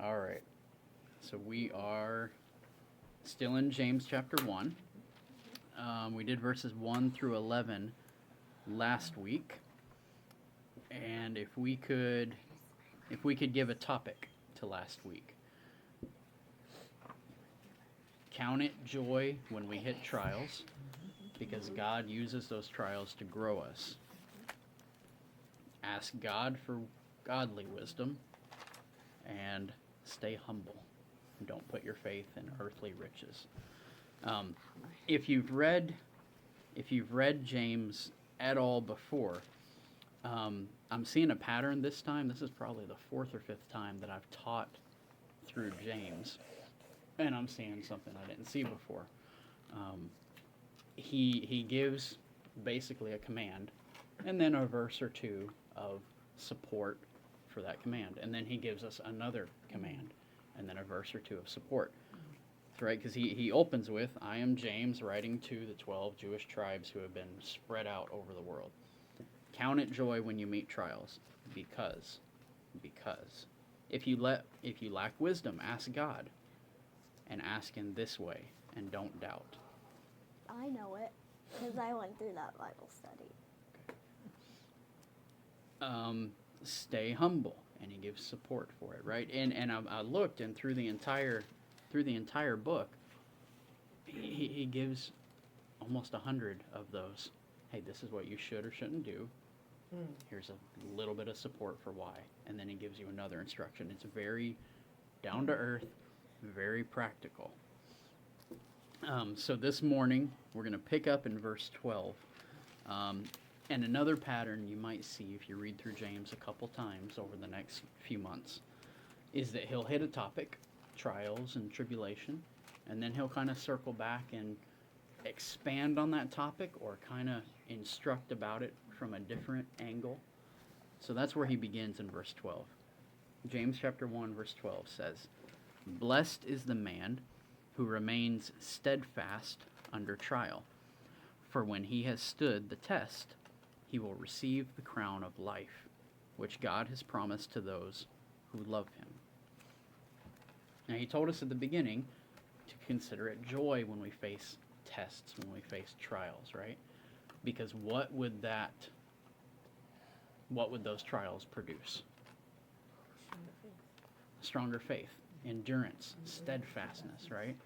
All right. So we are still in James chapter 1. We did verses 1 through 11 last week. And if we could give a topic to last week. Count it joy when we hit trials because God uses those trials to grow us. Ask God for godly wisdom and stay humble. Don't put your faith in earthly riches. Um, if you've read James at all before, I'm seeing a pattern this time. This is probably the fourth or fifth time that I've taught through James, and I'm seeing something I didn't see before. Um, he gives basically a command, and then a verse or two of support for that command, and then he gives us another command, and then a verse or two of support. Right, because he opens with, "I am James, writing to the 12 Jewish tribes who have been spread out over the world. Count it joy when you meet trials, because if you lack wisdom, ask God, and ask in this way, and don't doubt." I know it because I went through that Bible study. Stay humble, and he gives support for it, right? And I looked, and through the entire book, he gives almost 100 of those. Hey, this is what you should or shouldn't do. Here's a little bit of support for why, and then he gives you another instruction. It's very down to earth, very practical. So this morning we're going to pick up in verse 12. And another pattern you might see if you read through James a couple times over the next few months is that he'll hit a topic, trials and tribulation, and then he'll kind of circle back and expand on that topic or kind of instruct about it from a different angle. So that's where he begins in verse 12. James chapter 1 verse 12 says, "Blessed is the man who remains steadfast under trial, for when he has stood the test, he will receive the crown of life, which God has promised to those who love him." Now, he told us at the beginning to consider it joy when we face tests, when we face trials, right? Because what would those trials produce? Stronger faith, endurance, steadfastness, right?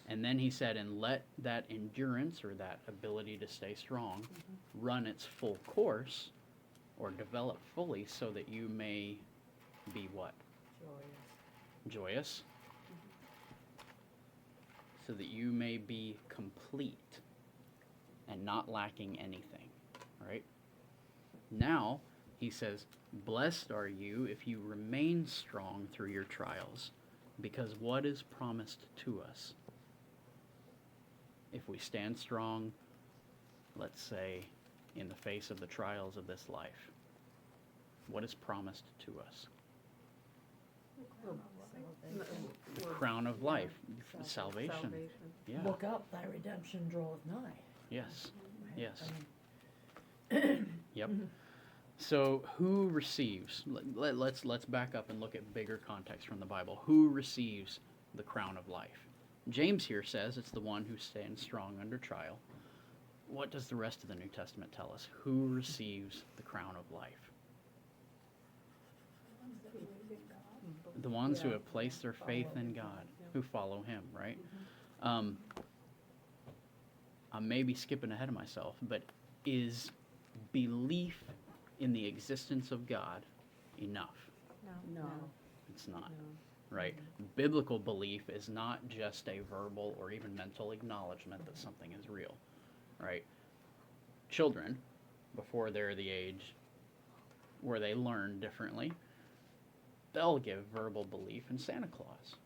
And then he said, and let that endurance or that ability to stay strong run its full course or develop fully so that you may be what? Joyous. So that you may be complete and not lacking anything, right? Now, he says, blessed are you if you remain strong through your trials, because what is promised to us? If we stand strong, let's say, in the face of the trials of this life, what is promised to us? The crown of life, salvation. Yeah. Look up, thy redemption draweth nigh. Yes. Yes. Yep. So who receives? Let's back up and look at bigger context from the Bible. Who receives the crown of life? James here says it's the one who stands strong under trial. What does the rest of the New Testament tell us? Who receives the crown of life? The ones who have placed their faith in God, who follow him, right? I may be skipping ahead of myself, but is belief in the existence of God enough? No. It's not, right? Biblical belief is not just a verbal or even mental acknowledgement that something is real, right? Children, before they're the age where they learn differently, they'll give verbal belief in Santa Claus,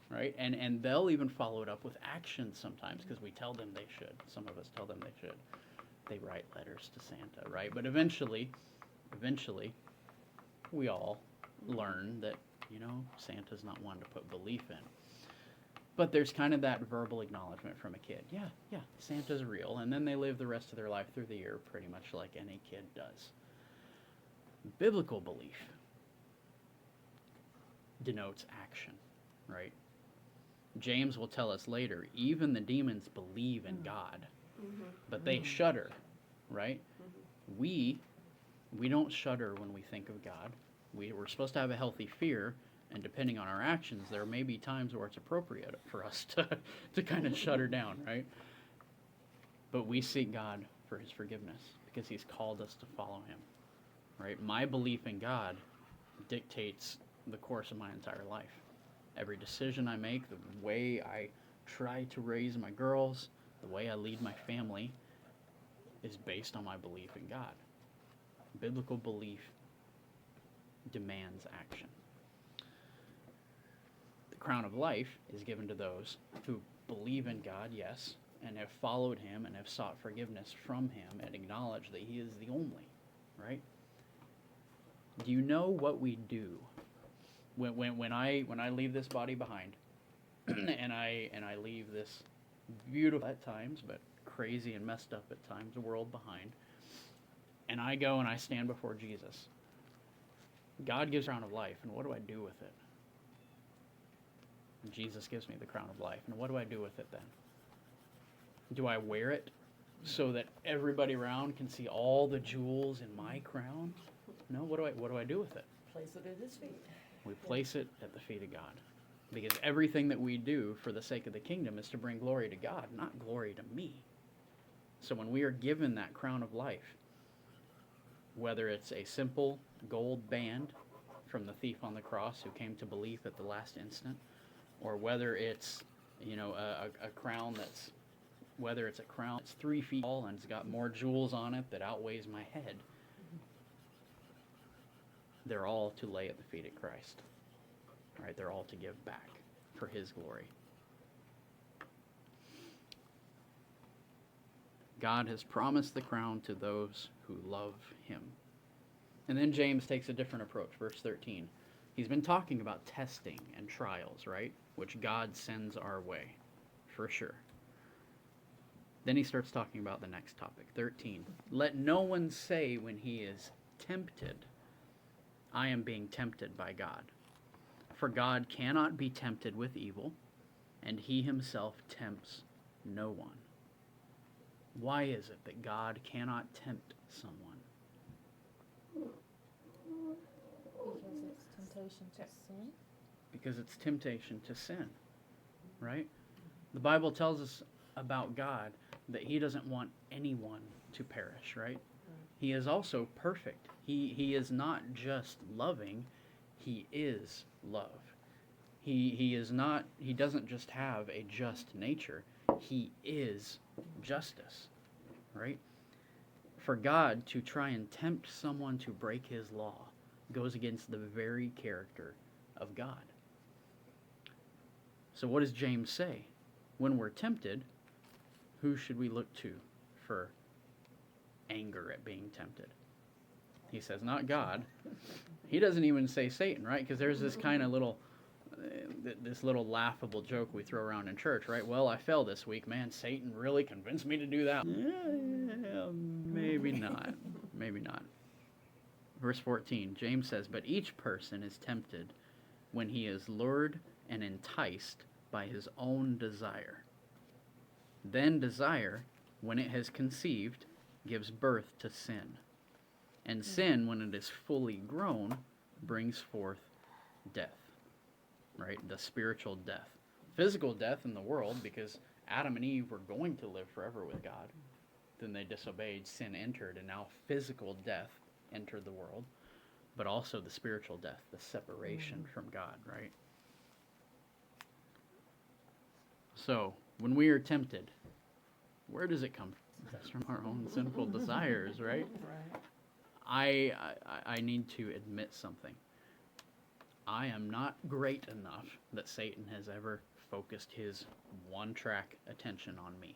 right? And they'll even follow it up with action sometimes because we tell them they should. Some of us tell them they should. They write letters to Santa, right? But eventually, we all learn that, Santa's not one to put belief in. But there's kind of that verbal acknowledgement from a kid. Yeah, Santa's real. And then they live the rest of their life through the year pretty much like any kid does. Biblical belief denotes action, right? James will tell us later, even the demons believe in God, but they shudder, right? We don't shudder when we think of God. We're supposed to have a healthy fear, and depending on our actions, there may be times where it's appropriate for us to kind of shudder down, right? But we seek God for his forgiveness because he's called us to follow him, right? My belief in God dictates the course of my entire life. Every decision I make, the way I try to raise my girls, the way I lead my family is based on my belief in God. Biblical belief demands action. The crown of life is given to those who believe in God, yes, and have followed him and have sought forgiveness from him and acknowledge that he is the only, right? Do you know what we do when I leave this body behind and I leave this beautiful at times but crazy and messed up at times world behind, and I go and I stand before Jesus? God gives the crown of life, and what do I do with it? And Jesus gives me the crown of life, and what do I do with it then? Do I wear it so that everybody around can see all the jewels in my crown? No, what do I do with it? Place it at his feet. We place it at the feet of God. Because everything that we do for the sake of the kingdom is to bring glory to God, not glory to me. So when we are given that crown of life, whether it's a simple gold band from the thief on the cross who came to belief at the last instant, or whether it's, a crown that's, whether it's a crown that's 3 feet tall and it's got more jewels on it that outweighs my head, they're all to lay at the feet of Christ. Right? They're all to give back for his glory. God has promised the crown to those who love him. And then James takes a different approach. Verse 13. He's been talking about testing and trials, right? Which God sends our way, for sure. Then he starts talking about the next topic, 13. Let no one say when he is tempted, I am being tempted by God. For God cannot be tempted with evil, and he himself tempts no one. Why is it that God cannot tempt someone? Because it's temptation to sin. Because it's temptation to sin, right? The Bible tells us about God that he doesn't want anyone to perish, right? He is also perfect. He is not just loving, he is love. He doesn't just have a just nature, he is justice, right? For God to try and tempt someone to break his law goes against the very character of God. So what does James say? When we're tempted, who should we look to for anger at being tempted? He says, not God. He doesn't even say Satan, right? Because there's this kind of little laughable joke we throw around in church, right? Well, I fell this week. Man, Satan really convinced me to do that. Yeah, maybe not. Maybe not. Verse 14, James says, but each person is tempted when he is lured and enticed by his own desire. Then desire, when it has conceived, gives birth to sin. And sin, when it is fully grown, brings forth death, right? The spiritual death. Physical death in the world, because Adam and Eve were going to live forever with God. Then they disobeyed, sin entered, and now physical death entered the world. But also the spiritual death, the separation from God, right? So, when we are tempted, where does it come from? It's from our own sinful desires, right? Right. I need to admit something. I am not great enough that Satan has ever focused his one-track attention on me.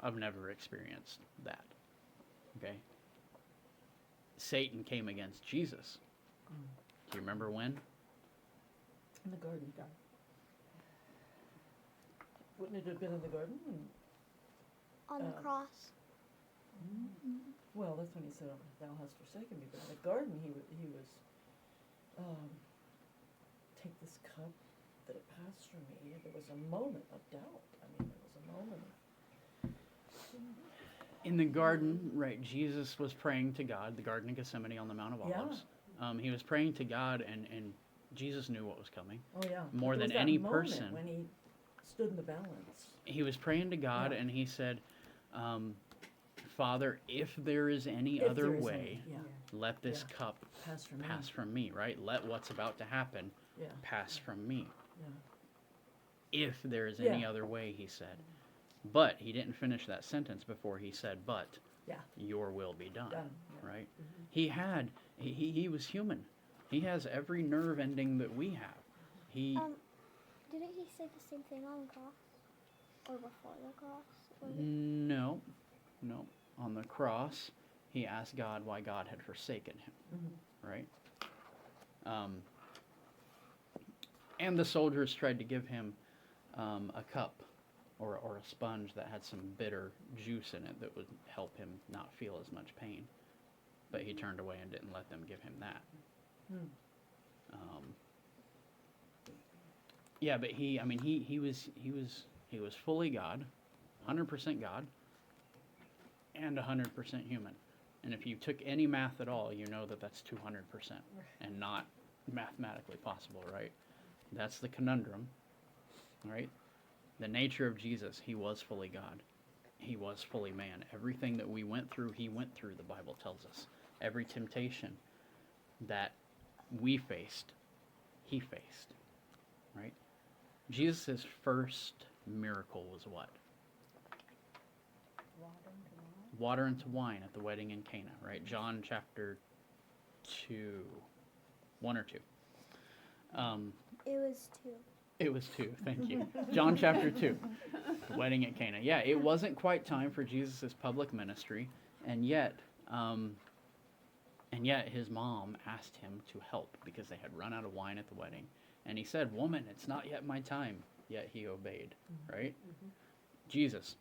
I've never experienced that. Okay? Satan came against Jesus. Do you remember when? In the garden, God. Wouldn't it have been in the garden? On the cross. Well, that's when he said, "Thou hast forsaken me." But in the garden, he was take this cup that it passed from me. There was a moment of doubt. I mean, there was a moment of, In the garden, right, Jesus was praying to God, the Garden of Gethsemane on the Mount of Yeah. Olives. He was praying to God, and Jesus knew what was coming. oh yeah. More There than was that any moment person. when he stood in the balance. He was praying to God, Yeah. and he said, Father, if there is any If other there is way, any, yeah, let this Yeah. cup pass from me. pass from me, right? Let what's about to happen Yeah, pass from me. yeah. If there is any Yeah. other way, he said. But he didn't finish that sentence before he said, but Yeah. your will be done, Done. Yeah. right? Mhm. He was human. He has every nerve ending that we have. He, Didn't he say the same thing on the cross? Or before the cross? Was it? no, on the cross, he asked God why God had forsaken him, Mhm. right? And the soldiers tried to give him a cup or a sponge that had some bitter juice in it that would help him not feel as much pain. But he turned away and didn't let them give him that. Hmm. Yeah, but he was fully God, 100% God, and 100% human. And if you took any math at all, you know that that's 200% and not mathematically possible, right? That's the conundrum, right? The nature of Jesus, he was fully God. He was fully man. Everything that we went through, he went through, the Bible tells us. Every temptation that we faced, he faced, right? Jesus' first miracle was what? Water into wine at the wedding in Cana, right? John chapter 2, 1 or 2. It was 2. It was 2, thank you. John chapter 2, the wedding at Cana. Yeah, it wasn't quite time for Jesus' public ministry, and yet his mom asked him to help because they had run out of wine at the wedding. And he said, "Woman, it's not yet my time." Yet he obeyed, right? Jesus,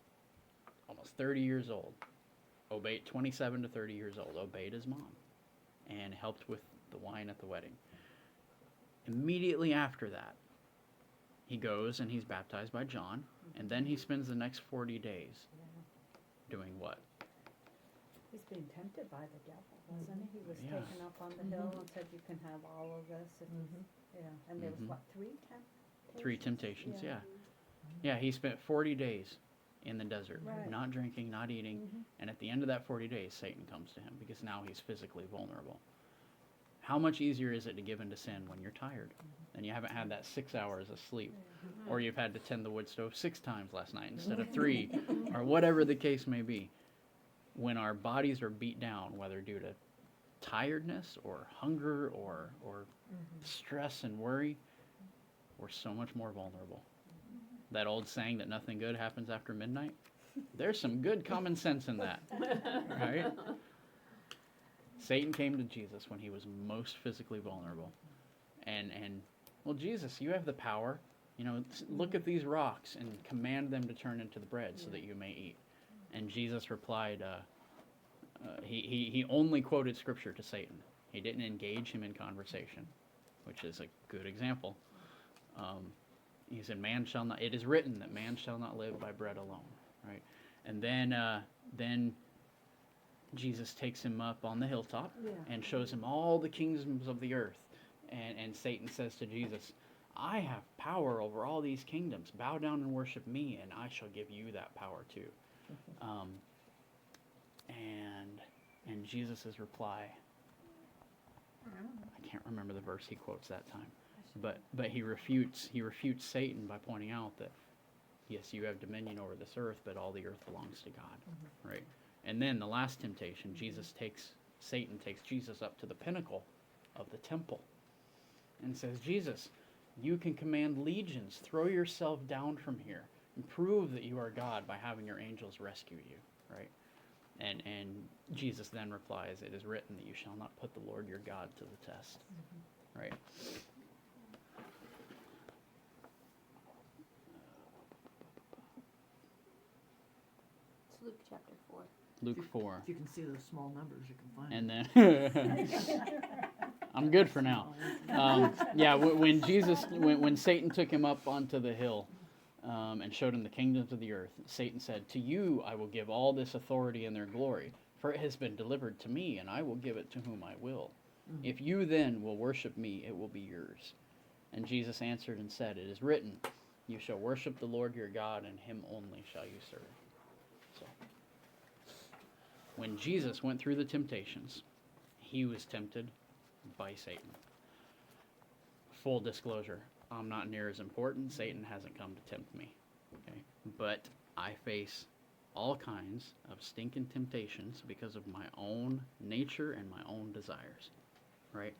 almost 30 years old, obeyed, 27 to 30 years old, obeyed his mom and helped with the wine at the wedding. Immediately after that, he goes and he's baptized by John, and then he spends the next 40 days doing what? He's being tempted by the devil, wasn't he? He was Yeah. taken up on the hill and said, "You can have all of this." If Mhm. Yeah, and there was Mhm. what, 3 temptations? 3 temptations, Yeah. yeah. He spent 40 days in the desert, Right. not drinking, not eating, Mhm. and at the end of that 40 days, Satan comes to him because now he's physically vulnerable. How much easier is it to give in to sin when you're tired and you haven't had that 6 hours of sleep, or you've had to tend the wood stove 6 times last night instead of 3, or whatever the case may be? When our bodies are beat down, whether due to tiredness or hunger or stress and worry, we're so much more vulnerable. That old saying that nothing good happens after midnight, there's some good common sense in that, right? Satan came to Jesus when he was most physically vulnerable. And well, Jesus, you have the power. You know, look at these rocks and command them to turn into the bread so that you may eat. And Jesus replied, he only quoted scripture to Satan. He didn't engage him in conversation, which is a good example. He said, it is written that man shall not live by bread alone, right? And then Jesus takes him up on the hilltop and shows him all the kingdoms of the earth. And Satan says to Jesus, "I have power over all these kingdoms. Bow down and worship me, and I shall give you that power too." And Jesus' reply, I can't remember the verse he quotes that time, but he refutes Satan by pointing out that, yes, you have dominion over this earth, but all the earth belongs to God, right? And then the last temptation, Satan takes Jesus up to the pinnacle of the temple and says, "Jesus, you can command legions. Throw yourself down from here and prove that you are God by having your angels rescue you," right? And Jesus then replies, "It is written that you shall not put the Lord your God to the test," right? It's Luke chapter 4. Luke 4. If you can see those small numbers, you can find it. And then I'm good for now. Yeah, when Jesus, when Satan took him up onto the hill and showed him the kingdoms of the earth, Satan said, "To you I will give all this authority and their glory, for it has been delivered to me, and I will give it to whom I will. If you then will worship me, it will be yours." And Jesus answered and said, "It is written, you shall worship the Lord your God, and him only shall you serve." So, when Jesus went through the temptations, he was tempted by Satan. Full disclosure, I'm not near as important. Satan hasn't come to tempt me. Okay? But I face all kinds of stinking temptations because of my own nature and my own desires. Right?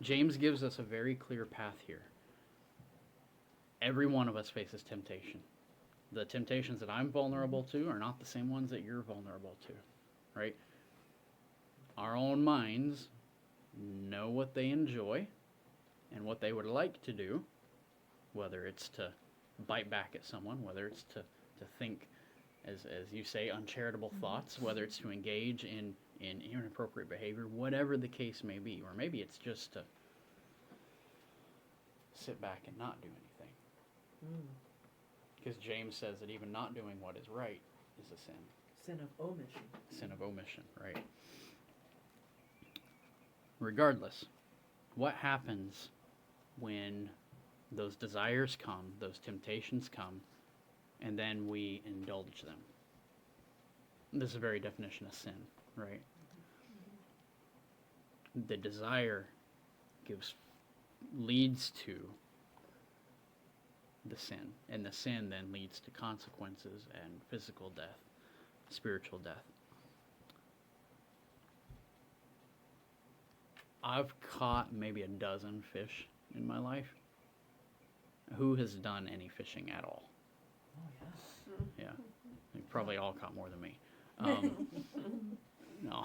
James gives us a very clear path here. Every one of us faces temptation. The temptations that I'm vulnerable to are not the same ones that you're vulnerable to. Right? Our own minds know what they enjoy and what they would like to do, whether it's to bite back at someone, whether it's to think, as you say, uncharitable thoughts, whether it's to engage in inappropriate behavior, whatever the case may be. Or maybe it's just to sit back and not do anything. Because James says that even not doing what is right is a sin. Sin of omission. Sin of omission, right? Regardless, what happens when those desires come, those temptations come, and then we indulge them? This is the very definition of sin, right? The desire leads to the sin, and the sin then leads to consequences and physical death, spiritual death. I've caught maybe a dozen fish in my life. Who has done any fishing at all? Oh, yeah. Yeah, you probably all caught more than me. No.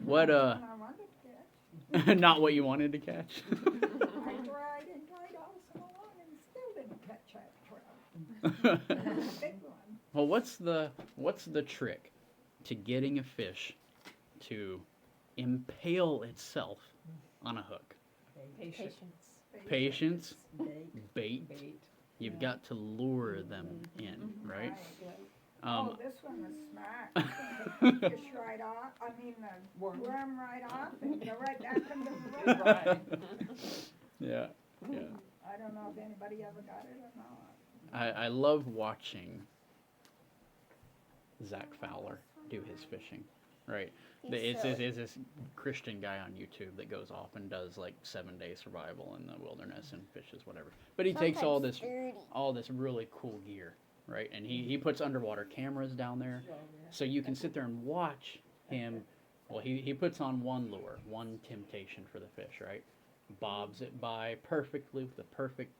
What I wanted to catch. not what you wanted to catch? I tried and tried all so long and still didn't catch that trout. A big one. Well, what's the trick to getting a fish to impale itself on a hook? Patience. Patience, Bait. bait. Bait. You've got to lure them in, right? Oh, this one was smart. Fish right off, worm right off and go right back into the river. Right. Yeah, yeah. I don't know if anybody ever got it or not. I love watching Zach Fowler do his fishing, right? It's this Christian guy on YouTube that goes off and does like 7-day survival in the wilderness and fishes whatever. But he takes all this really cool gear, right? And he puts underwater cameras down there, Oh, yeah. so you can sit there and watch him. Well, he puts on one lure, one temptation for the fish, right? Bobs it by perfectly with the perfect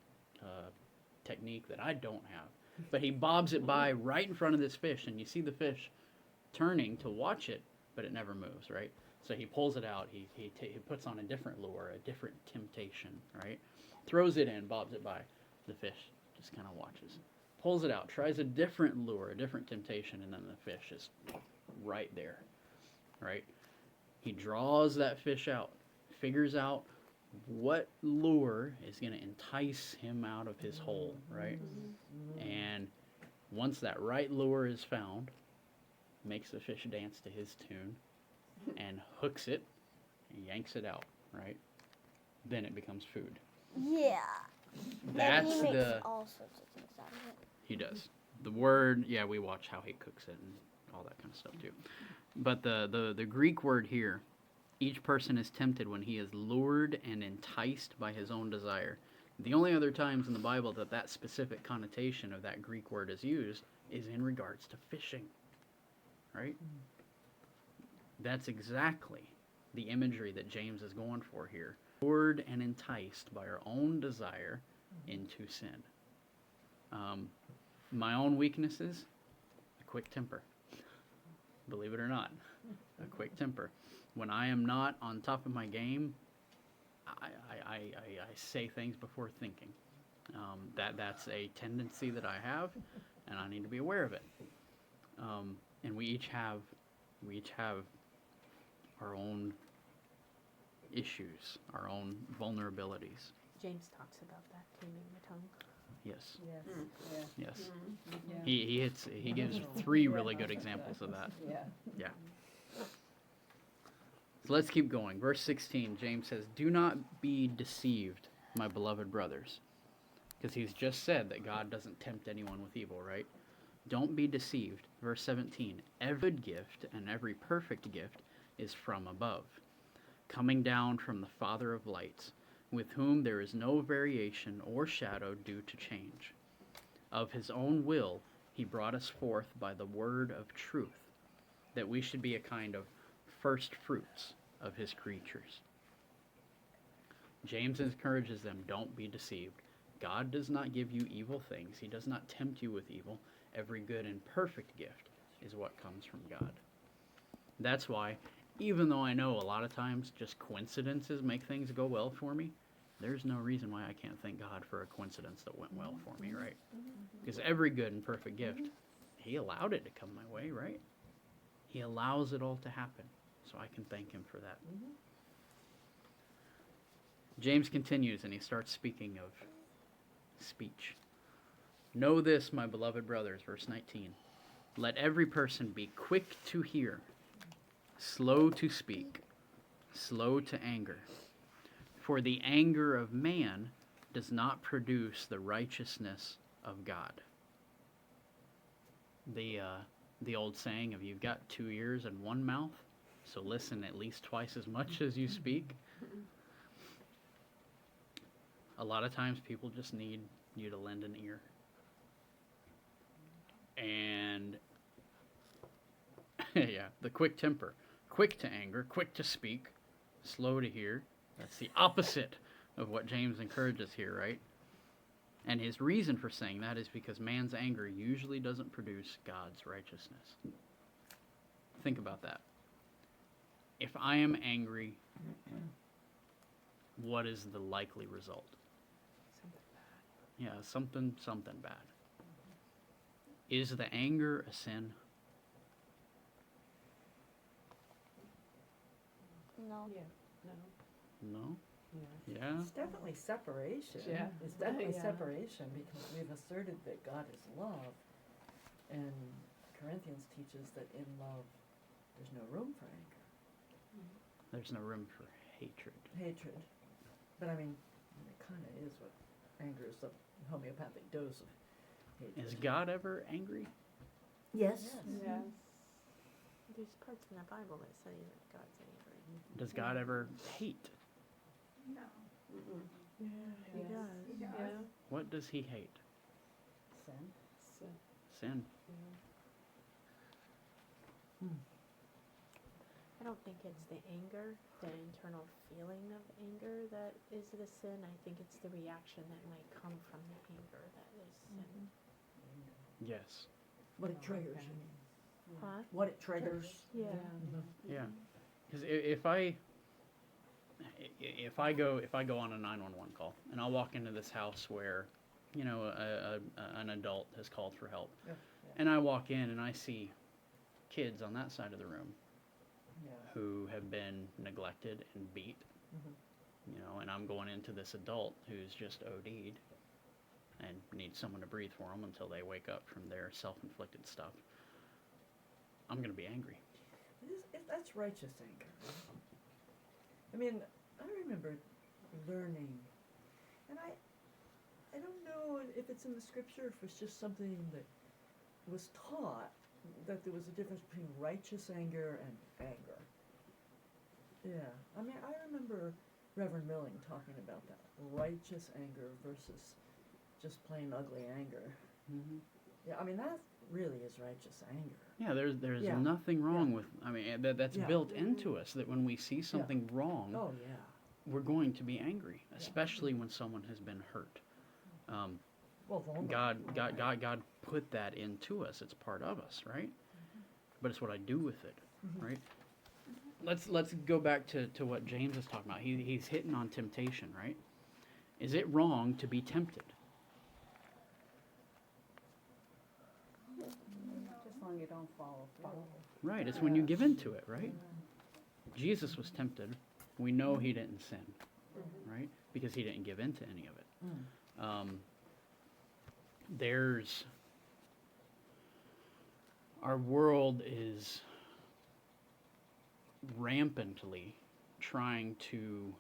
technique that I don't have. But he bobs it by right in front of this fish, and you see the fish turning to watch it, but it never moves, right? So he pulls it out, he puts on a different lure, a different temptation, right? Throws it in, bobs it by. The fish just kind of watches. Pulls it out, tries a different lure, a different temptation, and then the fish is right there, right? He draws that fish out, figures out what lure is going to entice him out of his hole, right? And once that right lure is found, makes the fish dance to his tune, and hooks it, and yanks it out, right? Then it becomes food. Yeah. That's and he makes the... all sorts of things out of it. He does. The word, yeah, we watch how he cooks it and all that kind of stuff too. But the Greek word here, each person is tempted when he is lured and enticed by his own desire. The only other times in the Bible that specific connotation of that Greek word is used is in regards to fishing, right? That's exactly the imagery that James is going for here. Lured and enticed by our own desire into sin. My own weaknesses, a quick temper. Believe it or not, a quick temper. When I am not on top of my game, I say things before thinking. That's a tendency that I have, and I need to be aware of it. And we each have our own issues, our own vulnerabilities. James talks about that, taming the tongue. Yes, Yes. yes. Yeah. He gives 3 really good examples of that. Yeah. So let's keep going. Verse 16, James says, "Do not be deceived, my beloved brothers." Because he's just said that God doesn't tempt anyone with evil, right? Don't be deceived. Verse 17, "Every good gift and every perfect gift is from above, coming down from the Father of lights, with whom there is no variation or shadow due to change. Of his own will he brought us forth by the word of truth, that we should be a kind of first fruits of his creatures." James encourages them, don't be deceived. God does not give you evil things. He does not tempt you with evil. Every good and perfect gift is what comes from God. That's why, even though I know a lot of times just coincidences make things go well for me, there's no reason why I can't thank God for a coincidence that went well for me, right? Because every good and perfect gift, he allowed it to come my way, right? He allows it all to happen, so I can thank him for that. James continues, and he starts speaking of speech. "Know this, my beloved brothers," verse 19. "Let every person be quick to hear, slow to speak, slow to anger. For the anger of man does not produce the righteousness of God." The old saying of, you've got 2 ears and 1 mouth, so listen at least twice as much as you speak. A lot of times people just need you to lend an ear. And yeah, the quick temper, quick to anger, quick to speak, slow to hear. That's the opposite of what James encourages here, right? And his reason for saying that is because man's anger usually doesn't produce God's righteousness. Think about that. If I am angry, what is the likely result? Yeah, something bad. Is the anger a sin? No. No? Yeah? It's definitely separation. Yeah. It's definitely Yeah. separation because we've asserted that God is love. And Corinthians teaches that in love there's no room for anger. There's no room for hatred. Hatred. But I mean, it kind of is what anger is, the homeopathic dose of hatred. Is God ever angry? Yes. Yes. There's parts in the Bible that say that God's angry. Does God ever hate? No, He Yes. does. he does. Yeah. What does he hate? Sin. So, Sin. I don't think it's the anger, the internal feeling of anger that is the sin. I think it's the reaction that might come from the anger that is sin. Yes. What it triggers, you mean. Huh? What it triggers. Yeah. Yeah. Because if I go on a 911 call and I'll walk into this house where, you know, an adult has called for help, Yeah. and I walk in and I see kids on that side of the room Yeah. who have been neglected and beat, you know, and I'm going into this adult who's just OD'd and needs someone to breathe for them until they wake up from their self-inflicted stuff. I'm going to be angry. That's righteous anger. I mean, I remember learning, and I don't know if it's in the scripture, if it's just something that was taught, that there was a difference between righteous anger and anger. Yeah, I mean, I remember Reverend Milling talking about that, righteous anger versus just plain ugly anger. Mm-hmm. Yeah, I mean, that really is righteous anger. Yeah, there's Yeah. nothing wrong Yeah. with, I mean, that's Yeah. built into us, that when we see something wrong, Oh, yeah. we're going to be angry, especially when someone has been hurt. Well, vulnerable. God put that into us. It's part of us, right? But it's what I do with it, right? Let's go back to what James is talking about. He's hitting on temptation, right? Is it wrong to be tempted? just long you don't follow through. Right, it's when you give into it, right? Jesus was tempted We know he didn't sin, right? Because he didn't give in to any of it. Our world is rampantly trying to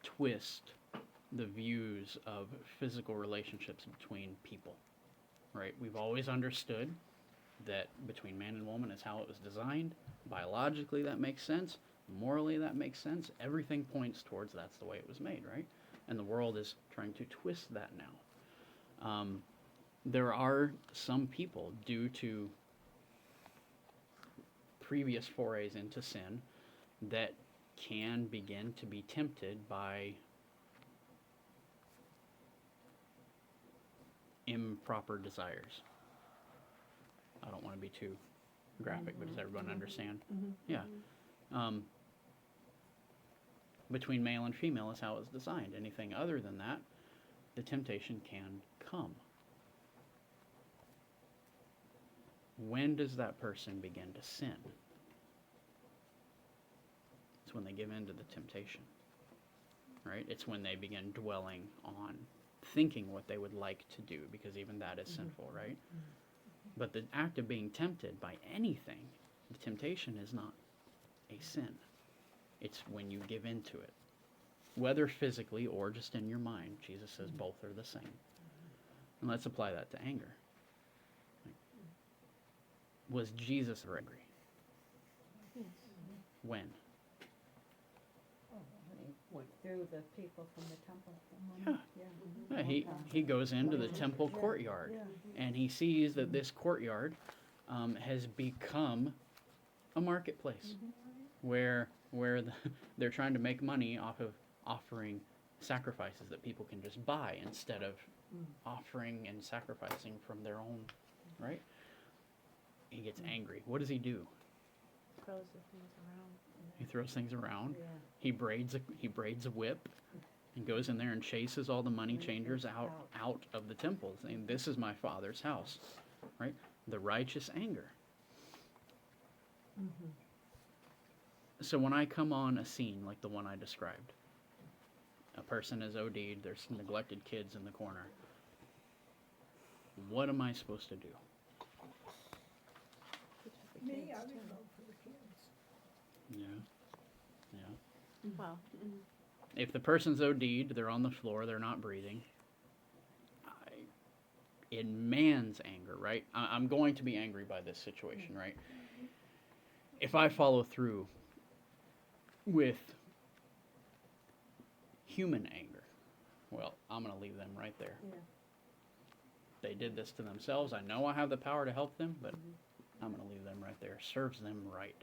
twist the views of physical relationships between people, right? We've always understood that between man and woman is how it was designed. Biologically, that makes sense. Morally, that makes sense. Everything points towards that's the way it was made, right? And the world is trying to twist that now. There are some people, due to previous forays into sin, that can begin to be tempted by improper desires. I don't want to be too graphic, but does everyone understand? Yeah. Between male and female is how it's designed. Anything other than that, the temptation can come. When does that person begin to sin? It's when they give in to the temptation, right? It's when they begin dwelling on thinking what they would like to do, because even that is sinful, right? But the act of being tempted by anything, the temptation is not a sin. It's when you give into it, whether physically or just in your mind. Jesus says both are the same. And let's apply that to anger. Was Jesus angry? Yes. When? He went through the people from the temple. Yeah, he goes into the temple courtyard, and he sees that this courtyard has become a marketplace where they're trying to make money off of offering sacrifices that people can just buy instead of offering and sacrificing from their own, right? He gets angry. What does he do? Throws the things around. He throws things around. He braids a whip and goes in there and chases all the money changers out of the temple, saying, "This is my Father's house," right? The righteous anger. So when I come on a scene like the one I described, a person is OD'd, there's some neglected kids in the corner. What am I supposed to do? Me, I would go for the kids. Yeah. Well, If the person's OD'd, they're on the floor, they're not breathing. In man's anger, right? I'm going to be angry by this situation, right? If I follow through with human anger, well, I'm going to leave them right there. They did this to themselves. I know I have the power to help them, but I'm going to leave them right there. Serves them right.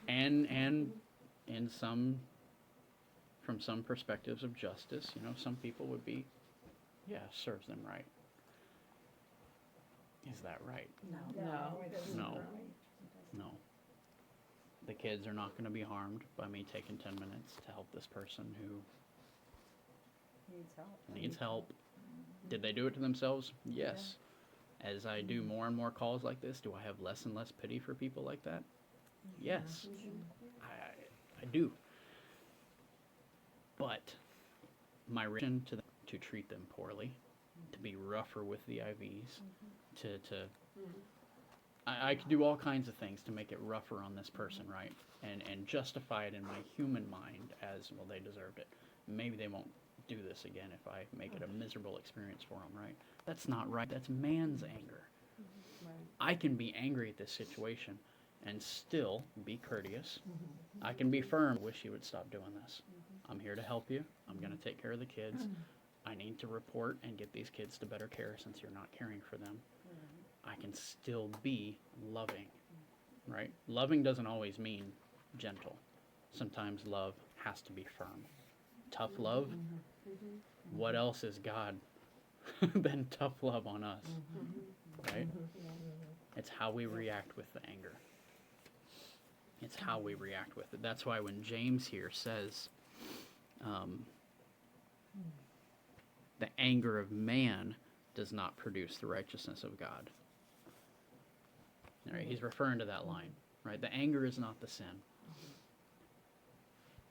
And in from some perspectives of justice, some people would be, serves them right. Is that right? No, it isn't No. right. No. The kids are not going to be harmed by me taking 10 minutes to help this person who needs help. Did they do it to themselves? Yes. As I do more and more calls like this, do I have less and less pity for people like that? Yes. I do. But my reaction to treat them poorly, to be rougher with the IVs, I could do all kinds of things to make it rougher on this person, right? And justify it in my human mind as, well, they deserved it. Maybe they won't do this again if I make it a miserable experience for them, right? That's not right. That's man's anger. I can be angry at this situation and still be courteous. I can be firm. Wish you would stop doing this. I'm here to help you. I'm going to take care of the kids. I need to report and get these kids to better care since you're not caring for them. I can still be loving, right? Loving doesn't always mean gentle. Sometimes love has to be firm. Tough love? What else is God than tough love on us, right? It's how we react with the anger. It's how we react with it. That's why when James here says, the anger of man does not produce the righteousness of God. right? He's referring to that line, right? The anger is not the sin.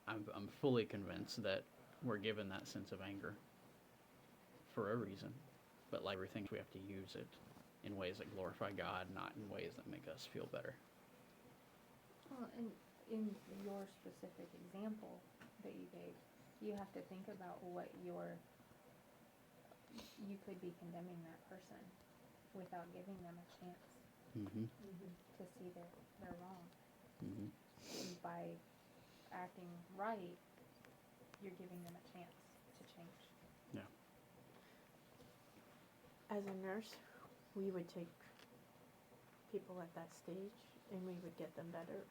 I'm fully convinced that we're given that sense of anger for a reason, but like everything, we have to use it in ways that glorify God, not in ways that make us feel better. Well, and in your specific example that you gave, you have to think about what you could be condemning that person without giving them a chance Mm-hmm. to see they're wrong. Mm-hmm. And by acting right, you're giving them a chance to change. As a nurse, we would take people at that stage and we would get them better.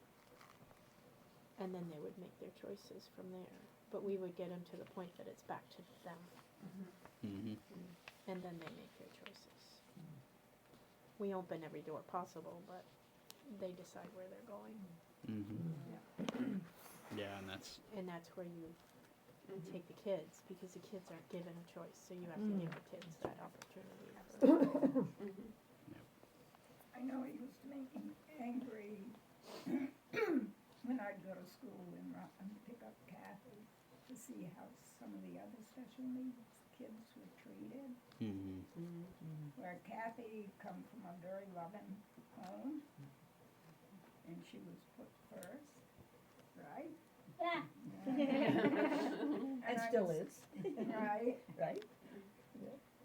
And then they would make their choices from there. But we would get them to the point that it's back to them. Mm-hmm. And then they make their choices. We open every door possible, but they decide where they're going. Mm-hmm. Yeah, and that's And that's where you take the kids, because the kids aren't given a choice. So you have to give the kids that opportunity. I know it used to make me angry when I'd go to school in Rutland, pick up Kathy, to see how some of the other special needs kids were treated. mm-hmm. Where Kathy come from a very loving home, and she was put first, right? Yeah. And still is, Right? right?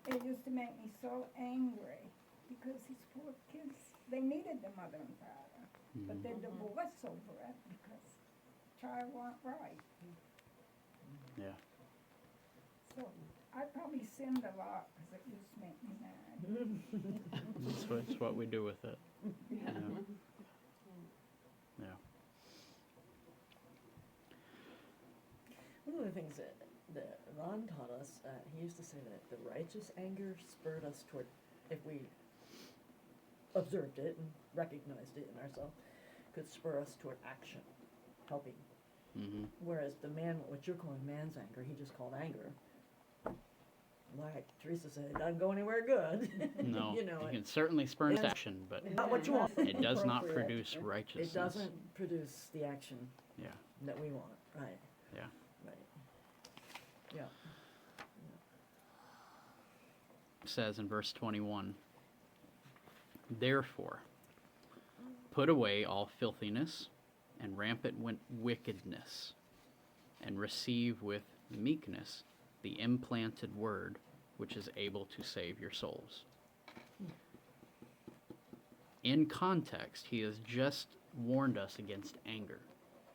It used to make me so angry, because these poor kids, they needed their mother and father, but they're divorced over it because the child wasn't right. Yeah. So I probably sinned a lot, because it used to make me mad. It's what we do with it. Yeah. Yeah. One of the things that Ron taught us, he used to say that the righteous anger spurred us toward, if we observed it and recognized it in ourselves, could spur us toward action, helping. Mm-hmm. Whereas the what you're calling man's anger, he just called anger. Like Teresa said, it doesn't go anywhere good. No, You know, it can certainly spur it's- action, but not what you want. it does not Appropriate. produce righteousness. It doesn't produce the action Yeah. that we want, right? Yeah. Right. Yeah. It says in verse 21, therefore, put away all filthiness and rampant wickedness, and receive with meekness the implanted word, which is able to save your souls. In context, he has just warned us against anger.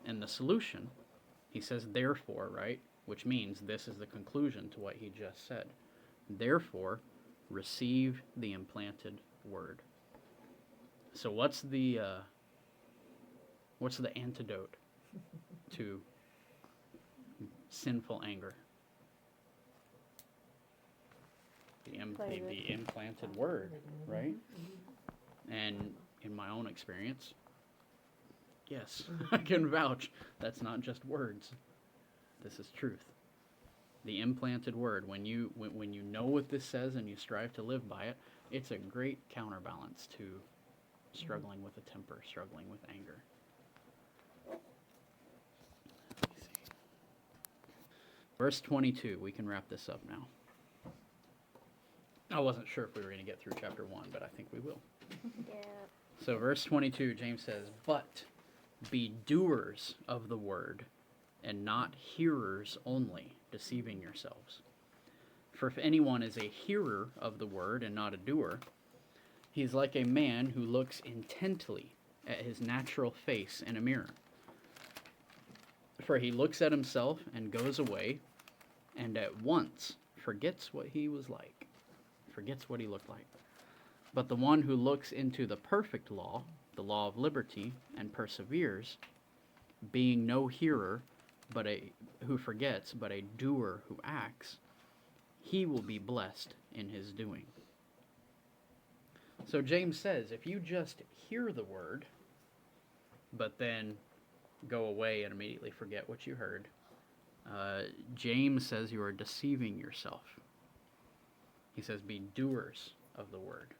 And the solution, he says, therefore, right? Which means this is the conclusion to what he just said. Therefore, receive the implanted word. So what's the antidote to sinful anger? The implanted word, right? And in my own experience, yes, I can vouch that's not just words. This is truth. The implanted word, when you know what this says and you strive to live by it, it's a great counterbalance to struggling with a temper, struggling with anger. Let me see. Verse 22, we can wrap this up now. I wasn't sure if we were going to get through chapter 1, but I think we will. Yeah. So verse 22, James says, but be doers of the word, and not hearers only, deceiving yourselves. For if anyone is a hearer of the word and not a doer, he is like a man who looks intently at his natural face in a mirror. For he looks at himself and goes away, and at once forgets what he was like, forgets what he looked like. But the one who looks into the perfect law, the law of liberty, and perseveres, being no hearer who forgets, but a doer who acts, he will be blessed in his doing. So James says, if you just hear the word, but then go away and immediately forget what you heard, James says you are deceiving yourself. He says, be doers of the word,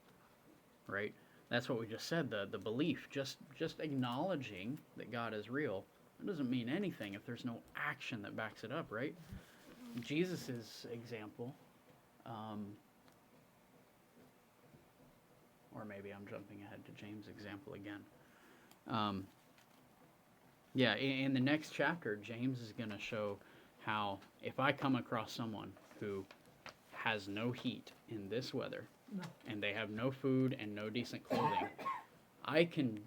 right? That's what we just said, the belief, just acknowledging that God is real. It doesn't mean anything if there's no action that backs it up, right? Jesus' example, or maybe I'm jumping ahead to James' example again. Yeah, in the next chapter, James is going to show how if I come across someone who has no heat in this weather, No. and they have no food and no decent clothing, I can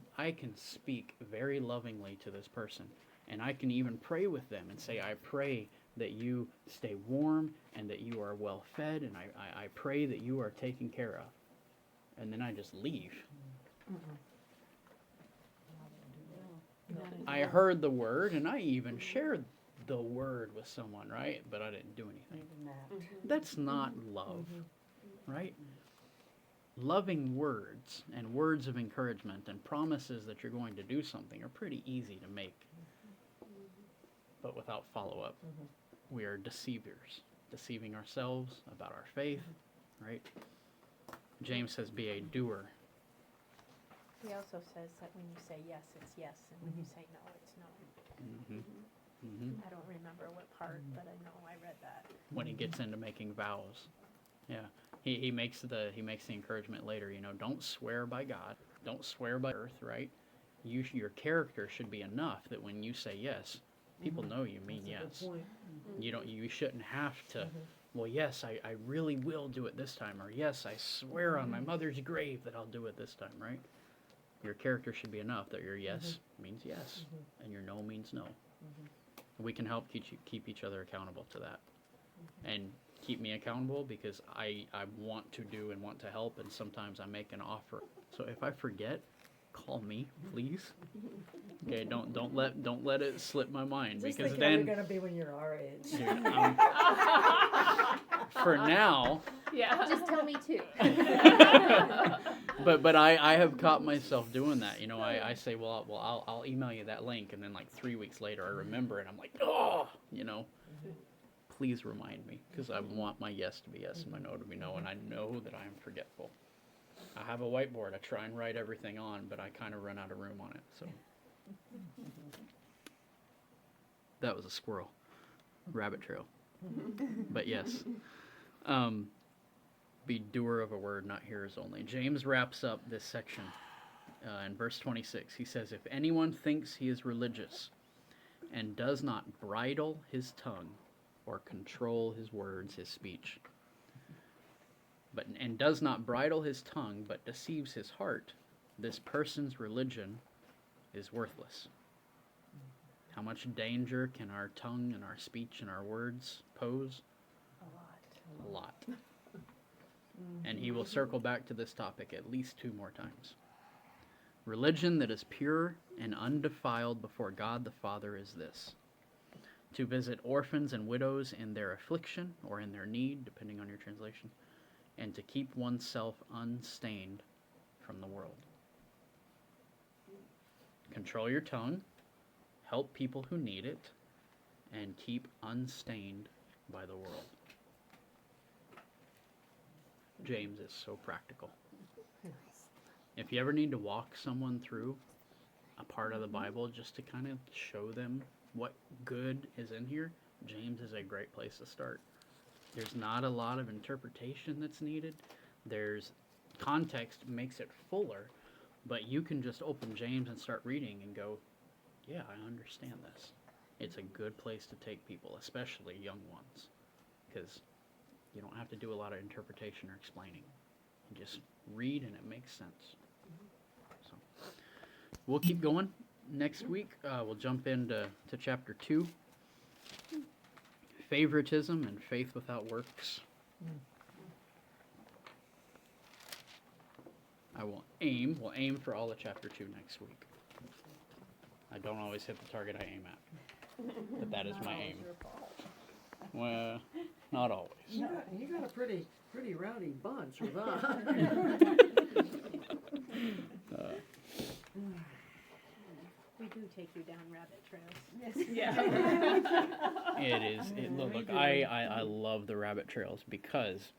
speak very lovingly to this person, and I can even pray with them and say, I pray that you stay warm and that you are well fed, and I pray that you are taken care of. And then I just leave. I heard the word, and I even shared the word with someone, right? But I didn't do anything. Even that. That's not love, right? Loving words and words of encouragement and promises that you're going to do something are pretty easy to make. But without follow-up, we are deceivers, deceiving ourselves about our faith, right? James says, be a doer. He also says that when you say yes, it's yes, and when you say no, it's no. I don't remember what part, but I know I read that. When he gets into making vows, yeah, he makes the encouragement later. You know, don't swear by God, don't swear by earth, right? Your character should be enough that when you say yes, people know you mean yes. You shouldn't have to. Well, yes, I really will do it this time, or yes, I swear on my mother's grave that I'll do it this time, right? Your character should be enough that your yes means yes, and your no means no. We can help keep each other accountable to that, and keep me accountable because I want to do and want to help, and sometimes I make an offer. So if I forget, call me, please. Okay, don't let it slip my mind, Just because think how you're then, gonna be when you're our age. dude, for now. Yeah. Just tell me too. But I have caught myself doing that. You know, I say, well, I'll email you that link, and then like 3 weeks later I remember it. I'm like, oh, you know, please remind me, because I want my yes to be yes and my no to be no, and I know that I am forgetful. I have a whiteboard. I try and write everything on, but I kind of run out of room on it. So that was a squirrel, rabbit trail. But yes. Be doer of a word, not hearers only. James wraps up this section in verse 26. He says, if anyone thinks he is religious and does not bridle his tongue or control his words, his speech, and does not bridle his tongue but deceives his heart, this person's religion is worthless. How much danger can our tongue and our speech and our words pose? A lot. And he will circle back to this topic at least 2 more times. Religion that is pure and undefiled before God the Father is this: to visit orphans and widows in their affliction or in their need, depending on your translation, and to keep oneself unstained from the world. Control your tongue, help people who need it, and keep unstained by the world. James is so practical. If you ever need to walk someone through a part of the Bible just to kind of show them what good is in here, James is a great place to start. There's not a lot of interpretation that's needed. There's context makes it fuller, but you can just open James and start reading and go, yeah, I understand this. It's a good place to take people, especially young ones, because you don't have to do a lot of interpretation or explaining. You just read and it makes sense. So we'll keep going. Next week, we'll jump into chapter 2. Favoritism and faith without works. We'll aim for all of chapter 2 next week. I don't always hit the target I aim at, but that is my aim. Well, not always. You got a pretty rowdy bunch with us. We do take you down rabbit trails. It is. Look, I love the rabbit trails because